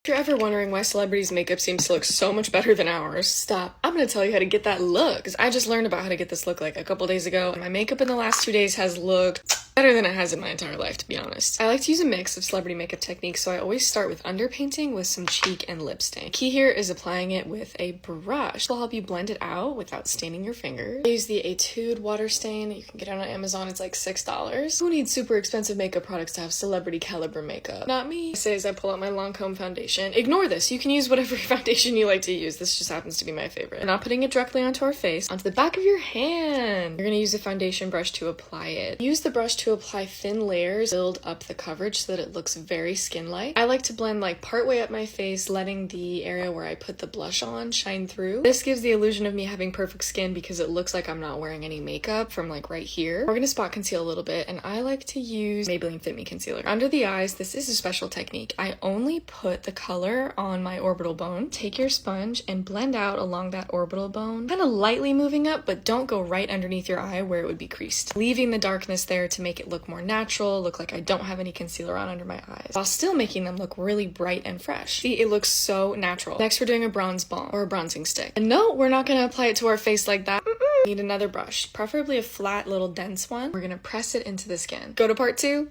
If you're ever wondering why celebrities' makeup seems to look so much better than ours, stop. I'm gonna tell you how to get that look, because I just learned about how to get this look like a couple days ago, and my makeup in the last 2 days has looked better than it has in my entire life, to be honest. I like to use a mix of celebrity makeup techniques, so I always start with underpainting with some cheek and lip stain. The key here is applying it with a brush. It'll help you blend it out without staining your fingers. I use the Etude water stain. You can get it on Amazon. It's like $6. Who needs super expensive makeup products to have celebrity caliber makeup? Not me. I say as I pull out my Lancome foundation. Ignore this. You can use whatever foundation you like to use. This just happens to be my favorite. We're not putting it directly onto our face, onto the back of your hand. You're gonna use a foundation brush to apply it. Use the brush to apply thin layers, build up the coverage so that it looks very skin-like. I like to blend like part way up my face, letting the area where I put the blush on shine through. This gives the illusion of me having perfect skin because it looks like I'm not wearing any makeup from like right here. We're gonna spot conceal a little bit, and I like to use Maybelline Fit Me Concealer. Under the eyes, this is a special technique. I only put the color on my orbital bone. Take your sponge and blend out along that orbital bone, kind of lightly moving up, but don't go right underneath your eye where it would be creased. Leaving the darkness there to make it look more natural, look like I don't have any concealer on under my eyes, while still making them look really bright and fresh. See, it looks so natural. Next, we're doing a bronze balm or a bronzing stick. And no, we're not gonna apply it to our face like that. Need another brush, preferably a flat little dense one. We're gonna press it into the skin. Go to part 2.